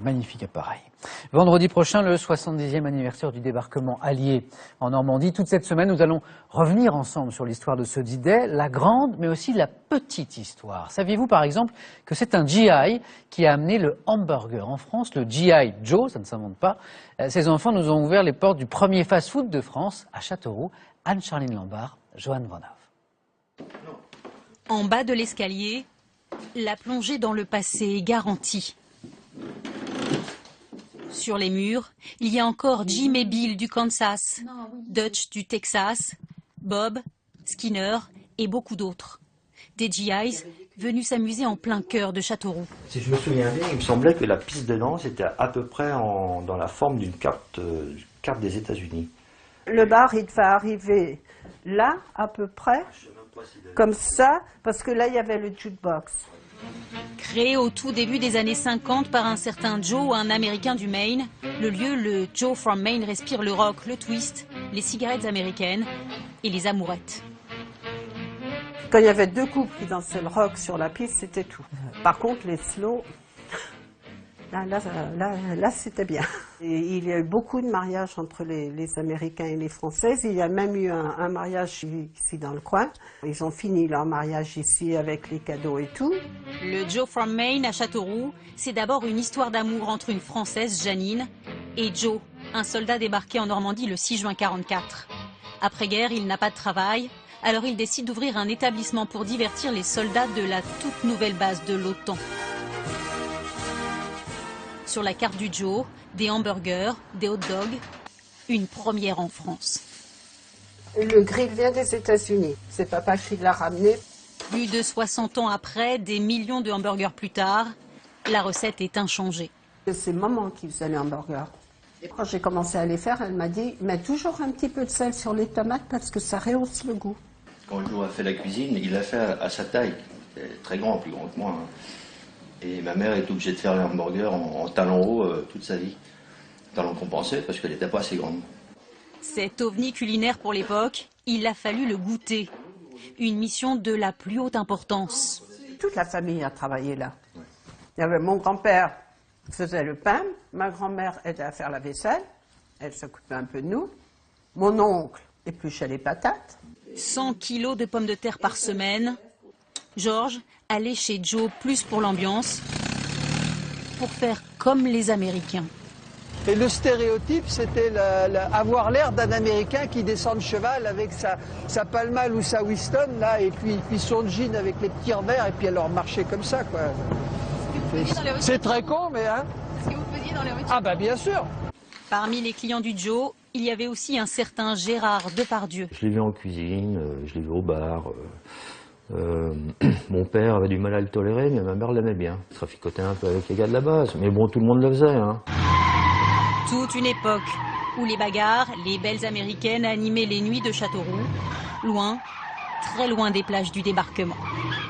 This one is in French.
magnifique appareil. Vendredi prochain, le 70e anniversaire du débarquement allié en Normandie. Toute cette semaine, nous allons revenir ensemble sur l'histoire de ce D-Day, la grande mais aussi la petite histoire. Saviez-vous par exemple que c'est un GI qui a amené le hamburger en France, le GI Joe, ça ne s'invente pas. Ces enfants nous ont ouvert les portes du premier fast-food de France à Châteauroux. Anne-Charline Lambard, Joanne Vanave. En bas de l'escalier, la plongée dans le passé est garantie. Sur les murs, il y a encore Jim et Bill du Kansas, Dutch du Texas, Bob, Skinner et beaucoup d'autres. Des GIs venus s'amuser en plein cœur de Châteauroux. Si je me souviens bien, il me semblait que la piste de danse était à peu près dans la forme d'une carte des États-Unis. Le bar, il devait arriver là, à peu près, comme ça, parce que là, il y avait le jukebox. Créé au tout début des années 50 par un certain Joe, un Américain du Maine, le lieu, le Joe from Maine, respire le rock, le twist, les cigarettes américaines et les amourettes. Quand il y avait deux couples qui dansaient le rock sur la piste, c'était tout. Par contre, les slow, là c'était bien. Et il y a eu beaucoup de mariages entre les Américains et les Françaises. Il y a même eu un mariage ici dans le coin. Ils ont fini leur mariage ici avec les cadeaux et tout. Le Joe from Maine à Châteauroux, c'est d'abord une histoire d'amour entre une Française, Janine, et Joe, un soldat débarqué en Normandie le 6 juin 1944. Après-guerre, il n'a pas de travail, alors il décide d'ouvrir un établissement pour divertir les soldats de la toute nouvelle base de l'OTAN. Sur la carte du Joe, des hamburgers, des hot dogs, une première en France. Le grill vient des États-Unis. C'est papa qui l'a ramené. Plus de 60 ans après, des millions de hamburgers plus tard, la recette est inchangée. C'est maman qui faisait les hamburgers. Et quand j'ai commencé à les faire, elle m'a dit « Mets toujours un petit peu de sel sur les tomates parce que ça rehausse le goût. » Quand Joe a fait la cuisine, il l'a fait à sa taille. Il est très grand, plus grand que moi. Et ma mère est obligée de faire les hamburgers en talons hauts toute sa vie. Talons compensés parce qu'elle n'était pas assez grande. Cet ovni culinaire pour l'époque, il a fallu le goûter. Une mission de la plus haute importance. Toute la famille a travaillé là. Il y avait mon grand-père qui faisait le pain, ma grand-mère aidait à faire la vaisselle, elle s'occupait un peu de nous. Mon oncle épluchait les patates. 100 kilos de pommes de terre par semaine. Georges allait chez Joe plus pour l'ambiance, pour faire comme les Américains. Et le stéréotype, c'était avoir l'air d'un Américain qui descend de cheval avec sa Palmal ou sa Winston, là, et puis son jean avec les petits revers, et puis alors marcher comme ça, quoi. C'est très con, mais hein. Est-ce que vous faisiez dans les voitures? Ah bah bien sûr. Parmi les clients du Joe, il y avait aussi un certain Gérard Depardieu. Je l'ai vu en cuisine, je l'ai vu au bar. Mon père avait du mal à le tolérer, mais ma mère l'aimait bien. Il traficotait un peu avec les gars de la base, mais bon, tout le monde le faisait. Hein. Toute une époque où les bagarres, les belles américaines animaient les nuits de Châteauroux, loin, très loin des plages du débarquement.